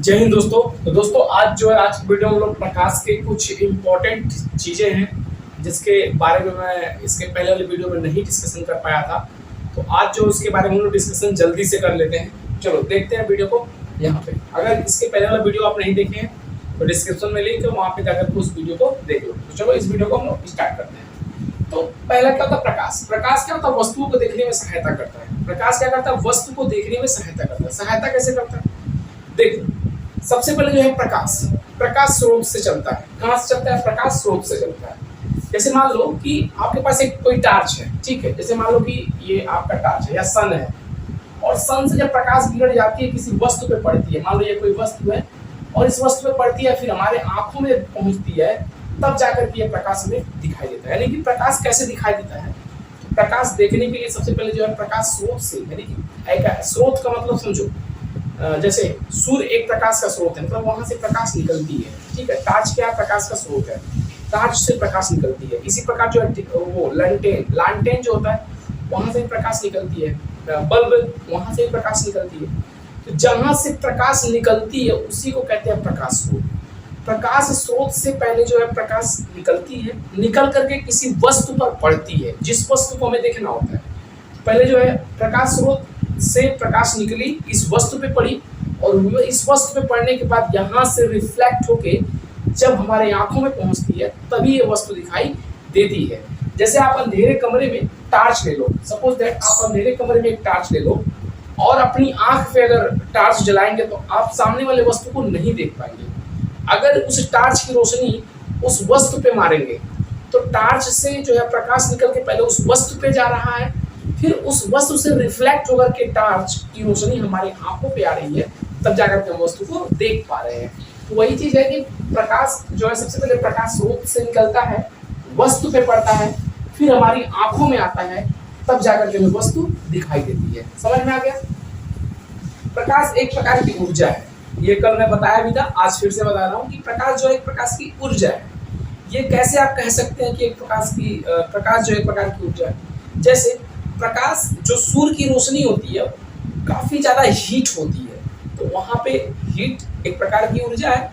जय हिंद दोस्तों। तो दोस्तों आज जो है आज की वीडियो में हम लोग प्रकाश के कुछ इम्पोर्टेंट चीज़ें हैं जिसके बारे में मैं इसके पहले वाली वीडियो में नहीं डिस्कशन कर पाया था। तो आज जो इसके बारे में हम लोग डिस्कशन जल्दी से कर लेते हैं। चलो देखते हैं वीडियो को यहाँ पे। अगर इसके पहले वाला वीडियो आप नहीं देखे हैं तो डिस्क्रिप्शन में लिंक है, वहाँ पे जाकर उस वीडियो को देख लो। तो चलो इस वीडियो को हम लोग स्टार्ट करते हैं। तो पहला क्या होता है प्रकाश। प्रकाश क्या होता है? वस्तुओं को देखने में सहायता करता है। प्रकाश क्या करता है? वस्तु को देखने में सहायता करता है। सहायता कैसे करता है? देखो सबसे पहले जो है प्रकाश स्रोत से चलता है। कहाँ से चलता है? प्रकाश स्रोत से चलता है। जैसे मान लो कि आपके पास एक कोई टार्च है, ठीक है। जैसे मान लो कि ये आपका टार्च है या सन है, और सन से जब प्रकाश बिगड़ जाती है किसी वस्तु पे पड़ती है, मान लो ये कोई वस्तु है और इस वस्तु पे पड़ती है, फिर हमारे आंखों में पहुंचती है, तब जाकर के ये प्रकाश हमें दिखाई देता है। यानी कि प्रकाश कैसे दिखाई देता है? प्रकाश देखने के लिए सबसे पहले जो है प्रकाश स्रोत से, यानी कि एक स्रोत का मतलब समझो, जैसे सूर्य एक प्रकाश का स्रोत है, मतलब वहां से प्रकाश निकलती है, ठीक है। टार्च क्या प्रकाश का स्रोत है, टार्च से प्रकाश निकलती है। इसी प्रकार जो है वो लालटेन जो होता है वहां से प्रकाश निकलती है। बल्ब वहां से प्रकाश निकलती है। तो जहां से प्रकाश निकलती है उसी को कहते हैं प्रकाश स्रोत। प्रकाश स्रोत से पहले जो है प्रकाश निकलती है, निकल करके किसी वस्तु पर पड़ती है, जिस वस्तु को हमें देखना होता है। पहले जो है प्रकाश स्रोत से प्रकाश निकली, इस वस्तु पे पड़ी, और इस वस्तु पे पड़ने के बाद यहाँ से रिफ्लेक्ट होके जब हमारे आंखों में पहुंचती है तभी ये वस्तु दिखाई देती है। जैसे आप अंधेरे कमरे में टार्च ले लो, सपोज दैट आप अंधेरे कमरे में एक टार्च ले लो और अपनी आंख पे अगर टार्च जलाएंगे तो आप सामने वाले वस्तु को नहीं देख पाएंगे। अगर उस टार्च की रोशनी उस वस्तु पे मारेंगे तो टार्च से जो है प्रकाश निकल के पहले उस वस्तु पे जा रहा है, फिर उस वस्तु से रिफ्लेक्ट होकर के टार्च की रोशनी हमारे आंखों पे आ रही है, तब जाकर के हम वस्तु को देख पा रहे हैं। तो वही चीज है कि प्रकाश जो है सबसे पहले प्रकाश स्रोत से निकलता है, वस्तु पे पड़ता है, फिर हमारी आंखों में आता है, तब जाकर के हमें वस्तु दिखाई देती है। समझ में आ गया? प्रकाश एक प्रकार की ऊर्जा है। ये कल मैं बताया भी था, आज फिर से बता रहा हूँ कि प्रकाश जो एक प्रकार की ऊर्जा है। ये कैसे आप कह सकते हैं कि एक प्रकाश जो एक प्रकार की ऊर्जा है? जैसे प्रकाश जो सूर्य की रोशनी होती है काफी ज्यादा हीट होती है, तो वहां पे हीट एक प्रकार की ऊर्जा है।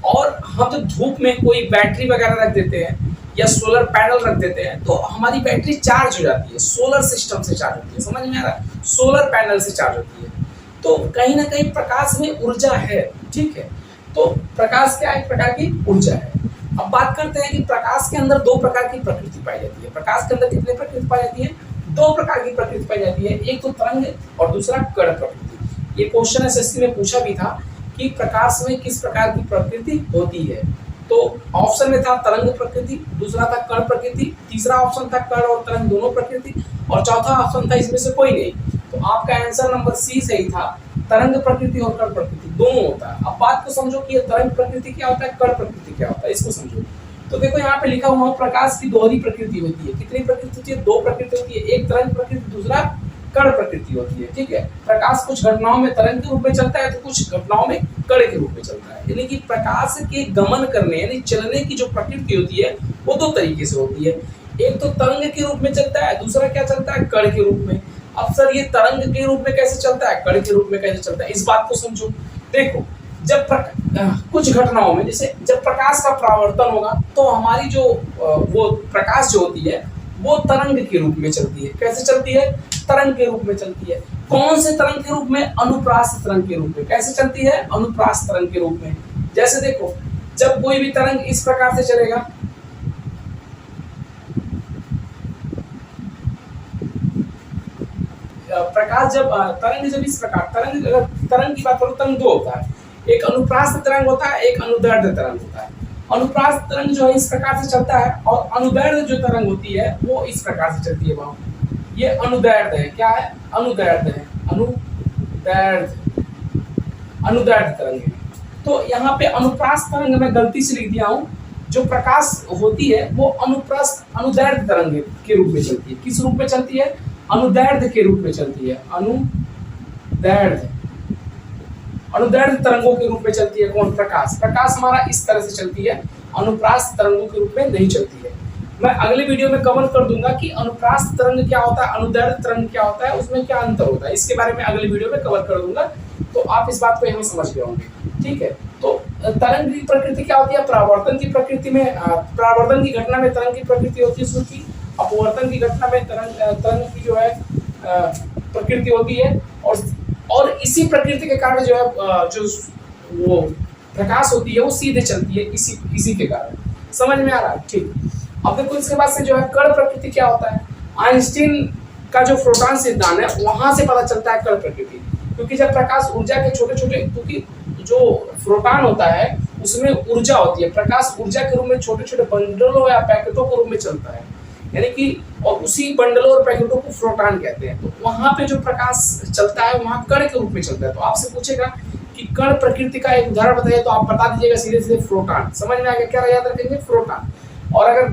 और हम जब धूप में कोई बैटरी वगैरह रख देते हैं या सोलर पैनल रख देते हैं तो हमारी बैटरी चार्ज हो जाती है, सोलर सिस्टम से चार्ज होती है। समझ में आ रहा है? सोलर पैनल से चार्ज होती है। तो कहीं ना कहीं प्रकाश में ऊर्जा है, ठीक है। तो प्रकाश क्या एक प्रकार की ऊर्जा है। अब बात करते हैं कि प्रकाश के अंदर दो प्रकार की प्रकृति पाई जाती है। प्रकाश के अंदर कितने प्रकृति पाई जाती है? दो प्रकार की प्रकृति पाई जाती है, एक तो तरंग और दूसरा कण प्रकृति। ये क्वेश्चन एसएससी में पूछा भी था कि प्रकाश में किस प्रकार की प्रकृति होती है। तो ऑप्शन में था तरंग प्रकृति, दूसरा था कण प्रकृति, तीसरा ऑप्शन था कण और तरंग दोनों प्रकृति, और चौथा ऑप्शन था इसमें से कोई नहीं। तो आपका आंसर नंबर सी सही था, तरंग प्रकृति और कण प्रकृति दोनों होता है। अब बात को समझो कि ये तरंग प्रकृति क्या होता है, कण प्रकृति क्या होता है, इसको समझो। तो देखो यहाँ पे लिखा हुआ प्रकाश की दोहरी प्रकृति होती है। कितनी प्रकृति होती है? दो प्रकृति होती है, एक तरंग प्रकृति, दूसरा कण प्रकृति होती है, ठीक है। प्रकाश कुछ घटनाओं में तरंग के रूप में चलता है तो कुछ घटनाओं में कण के रूप में चलता है। यानी कि प्रकाश के गमन करने यानी चलने की जो प्रकृति होती है वो दो तरीके से होती है। एक तो तरंग के रूप में चलता है, दूसरा क्या चलता है? कण के रूप में। अब सर ये तरंग के रूप में कैसे चलता है, कण के रूप में कैसे चलता है, इस बात को समझो। देखो जब कुछ घटनाओं में जैसे जब प्रकाश का परावर्तन होगा तो हमारी जो वो प्रकाश जो होती है वो तरंग के रूप में चलती है। कैसे चलती है? तरंग के रूप में चलती है। कौन से तरंग के रूप में? अनुप्रास्थ तरंग के रूप में। कैसे चलती है? अनुप्रास्थ तरंग के रूप में। जैसे देखो जब कोई भी तरंग इस प्रकार से चलेगा, प्रकाश जब तरंग जब इस प्रकार तरंग की बात करो, तरंग दो होता है, एक अनुप्रास्थ तरंग होता है, एक अनुदैर्ध्य तरंग होता है। अनुप्रास्थ तरंग जो है इस प्रकार से चलता है और अनुदैर्ध्य जो तरंग होती है वो इस प्रकार से चलती है। वहां ये अनुदैर्ध्य है। क्या है? अनुदैर्ध्य है। अनुदैर्ध्य तरंग है। तो यहाँ पे अनुप्रास्थ तरंग मैं गलती से लिख दिया हूँ। जो प्रकाश होती है वो अनुदैर्ध्य तरंग के रूप में चलती है। किस रूप में चलती है? अनुदैर्ध्य के रूप में चलती है। अनुदैर्ध्य तरंगों के रूप में चलती है। कौन? प्रकाश हमारा इस तरह से चलती है, अनुप्रास्थ तरंगों के रूप में नहीं चलती है। मैं अगले वीडियो में कवर कर दूंगा कि अनुप्रास्थ तरंग क्या होता है, अनुदैर्ध्य तरंग क्या होता है, उसमें क्या अंतर होता है, इसके बारे में अगले वीडियो में कवर कर दूंगा। तो आप इस बात को यहाँ समझ गए होंगे। ठीक है। तो तरंग की प्रकृति क्या होती है? परावर्तन की प्रकृति में परावर्तन की घटना में तरंग की प्रकृति होती है सूर्य की, अपवर्तन की घटना में तरंग की जो है प्रकृति होती है। और इसी प्रकृति के कारण जो है जो वो प्रकाश होती है वो सीधे चलती है इसी के कारण। समझ में आ रहा है? ठीक। अब देखो इसके बाद से जो है कण प्रकृति क्या होता है? आइंस्टीन का जो प्रोटॉन सिद्धांत है वहां से पता चलता है कण प्रकृति, क्योंकि जब प्रकाश ऊर्जा के छोटे छोटे, क्योंकि जो प्रोटॉन होता है उसमें ऊर्जा होती है, प्रकाश ऊर्जा के रूप में छोटे छोटे बंडलों या पैकेटों के रूप में चलता है, यानी कि और उसी बंडलों और पैकेटों को प्रोटॉन कहते हैं। तो वहां पे जो प्रकाश चलता है वहां कण के रूप में चलता है। तो आपसे पूछेगा कि कण प्रकृति का एक उदाहरण बताइए, तो आप बता दीजिएगा सीधे सीधे प्रोटॉन। समझ में आ गया? क्या याद रखेंगे? प्रोटॉन। और अगर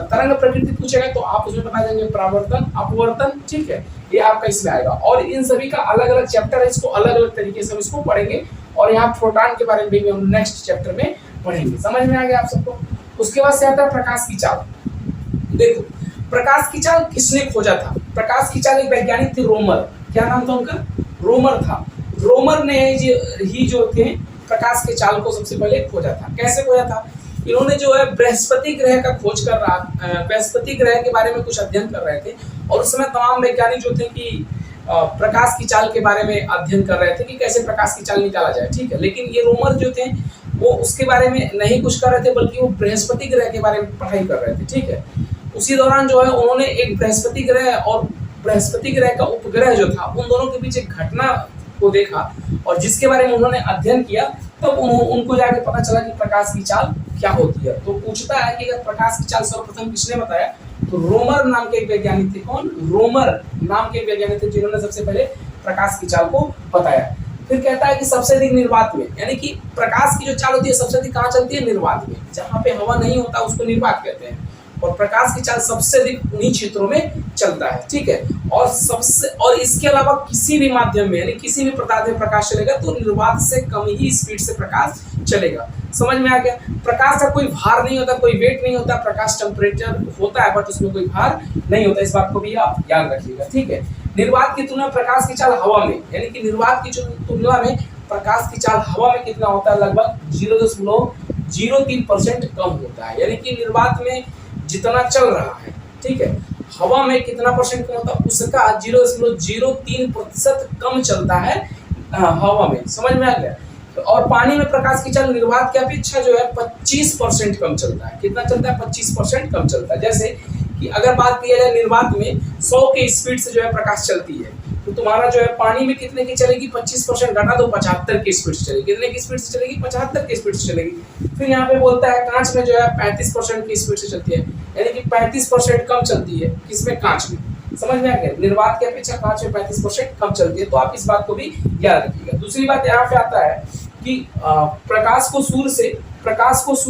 तरंग प्रकृति पूछेगा तो आप उसमें बता देंगे परावर्तन, अपवर्तन, ठीक है, ये आपका इसमें आएगा। और इन सभी का अलग अलग चैप्टर है, इसको अलग अलग तरीके से हम इसको पढ़ेंगे, और यहाँ प्रोटॉन के बारे में भी हम नेक्स्ट चैप्टर में पढ़ेंगे। समझ में आ गया आप सबको? उसके बाद से आता है प्रकाश की चाल। देखो प्रकाश की चाल किसने खोजा था? प्रकाश की चाल एक वैज्ञानिक थे, रोमर। क्या नाम था उनका? रोमर था। रोमर ने ही जो थे प्रकाश के चाल को सबसे पहले खोजा था। कैसे खोजा था? इन्होंने जो है बृहस्पति ग्रह का खोज कर रहा, बृहस्पति ग्रह के बारे में कुछ अध्ययन कर रहे थे, और उस समय तमाम वैज्ञानिक जो थे कि प्रकाश की चाल के बारे में अध्ययन कर रहे थे कि कैसे प्रकाश की चाल निकाला जाए, ठीक है। लेकिन ये रोमर जो थे वो उसके बारे में नहीं कुछ कर रहे थे, बल्कि वो बृहस्पति ग्रह के बारे में पढ़ाई कर रहे थे, ठीक है। उसी दौरान जो है उन्होंने एक बृहस्पति ग्रह और बृहस्पति ग्रह का उपग्रह जो था उन दोनों के बीच एक घटना को देखा, और जिसके बारे में उन्होंने अध्ययन किया, तब उनको जाके पता चला कि प्रकाश की चाल क्या होती है। तो पूछता है कि अगर प्रकाश की चाल सर्वप्रथम किसने बताया, तो रोमर नाम के एक वैज्ञानिक थे। कौन? रोमर नाम के वैज्ञानिक थे जिन्होंने सबसे पहले प्रकाश की चाल को बताया। फिर कहता है कि सबसे अधिक निर्वात में, यानी कि प्रकाश की जो चाल होती है सबसे अधिक कहाँ चलती है? निर्वात में। जहाँ पे हवा नहीं होता उसको निर्वात कहते हैं, और प्रकाश की चाल सबसे अधिक उन्हीं क्षेत्रों में चलता है, ठीक है। और इसके अलावा किसी भी माध्यम में, यानी किसी भी पदार्थ में प्रकाश चलेगा तो निर्वात से कम ही स्पीड से प्रकाश चलेगा। समझ में आ गया? प्रकाश का कोई भार नहीं होता, कोई वेट नहीं होता, प्रकाश टेम्परेचर होता है बट उसमें कोई भार नहीं होता। इस बात को भी आप याद रखिएगा, ठीक है। निर्वात की तुलना प्रकाश की चाल हवा में, यानी कि निर्वात की तुलना में प्रकाश की चाल हवा में कितना होता है? लगभग 0.03% कम होता है। यानी कि निर्वात में जितना चल रहा है, ठीक है, हवा में कितना परसेंट कम होता है? उसका 0.03% कम चलता है हवा में। समझ में आ गया? और पानी में प्रकाश की चाल निर्वात की अपेक्षा जो है 25% कम चलता है। कितना चलता है? 25% कम चलता है। जैसे कि अगर बात की जाए निर्वात में 100 के स्पीड से जो है प्रकाश चलती है, तो तुम्हारा जो है पानी में कितने की चलेगी? 25% घटा दो, 75 की स्पीड से चलेगी। कितने की स्पीड से चलेगी? 75 की स्पीड से चलेगी। फिर यहाँ पे बोलता है कांच में जो है 35% की स्पीड से चलती है, यानी कि 35% कम चलती है। किसमें? कांच में। समझ में आ गया? निर्वात की अपेक्षा कांच में 35% कम चलती है। तो आप इस बात को भी याद रखिएगा। दूसरी बात यहाँ पे आता है कि प्रकाश को सूर्य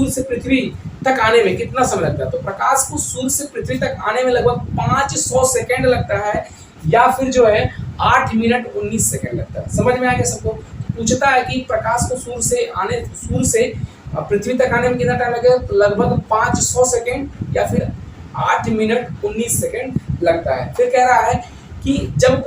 से पृथ्वी तक आने में कितना समय लगता है? तो प्रकाश को सूर्य से पृथ्वी तक आने में लगभग 500 सेकेंड लगता है, या फिर जो है 8 मिनट 19 सेकेंड लगता है। समझ में आ गया सबको? पूछता है कि प्रकाश को सूर्य से पृथ्वी तक आने में कितना टाइम लगेगा? तो लगभग 500 सेकेंड या फिर 8 मिनट 19 सेकेंड लगता है। फिर कह रहा है कि जब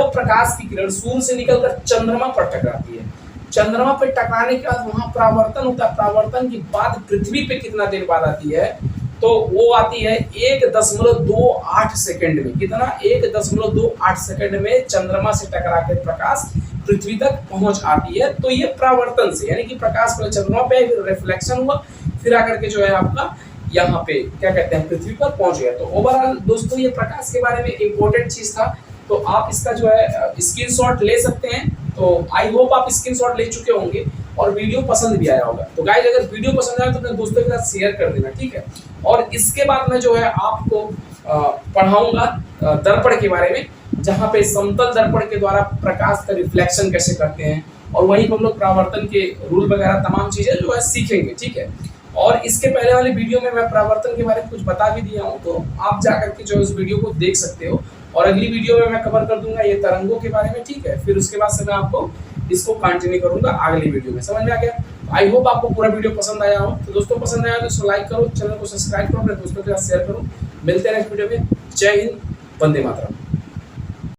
प्रकाश की किरण सूर्य से निकलकर चंद्रमा पर टकराती है, चंद्रमा पर टकराने के बाद वहां परावर्तन होता है, परावर्तन के बाद पृथ्वी पे कितना देर बाद आती है? तो वो आती है 1.28 सेकंड में। कितना? 1.28 सेकंड में चंद्रमा से टकरा के प्रकाश पृथ्वी तक पहुंच आती है। तो ये परावर्तन से, यानी कि प्रकाश पहले चंद्रमा पे रिफ्लेक्शन हुआ, फिर आकर के जो है आपका यहाँ पे क्या कहते हैं पृथ्वी पर पहुंच गया। तो ओवरऑल दोस्तों ये प्रकाश के बारे में इंपॉर्टेंट चीज था। तो आप इसका जो है स्क्रीनशॉट ले सकते हैं। तो आई होप आप स्क्रीनशॉट ले चुके होंगे और वीडियो पसंद भी आया होगा। तो गाइस अगर वीडियो पसंद आया तो अपने दोस्तों के साथ शेयर कर देना, ठीक है। और इसके बाद में जो है आपको पढ़ाऊंगा दर्पण के बारे में, जहाँ पे समतल दर्पण के द्वारा प्रकाश का रिफ्लेक्शन कैसे करते हैं, और वहीं पर हम लोग परावर्तन के रूल वगैरह तमाम चीजें जो है सीखेंगे, ठीक है। और इसके पहले वाली वीडियो में मैं परावर्तन के बारे में कुछ बता भी दिया हूँ, तो आप जाकर के जो इस वीडियो को देख सकते हो। और अगली वीडियो में मैं कवर कर दूंगा ये तरंगों के बारे में, ठीक है। फिर उसके बाद से मैं आपको इसको कंटिन्यू करूंगा अगली वीडियो में। समझ में आ गया? आई होप आपको पूरा वीडियो पसंद आया हो। तो दोस्तों पसंद आया तो इसको लाइक करो, चैनल को सब्सक्राइब करो, अपने दोस्तों के साथ शेयर करो। मिलते हैं नेक्स्ट वीडियो में। जय हिंद, वंदे मातरम।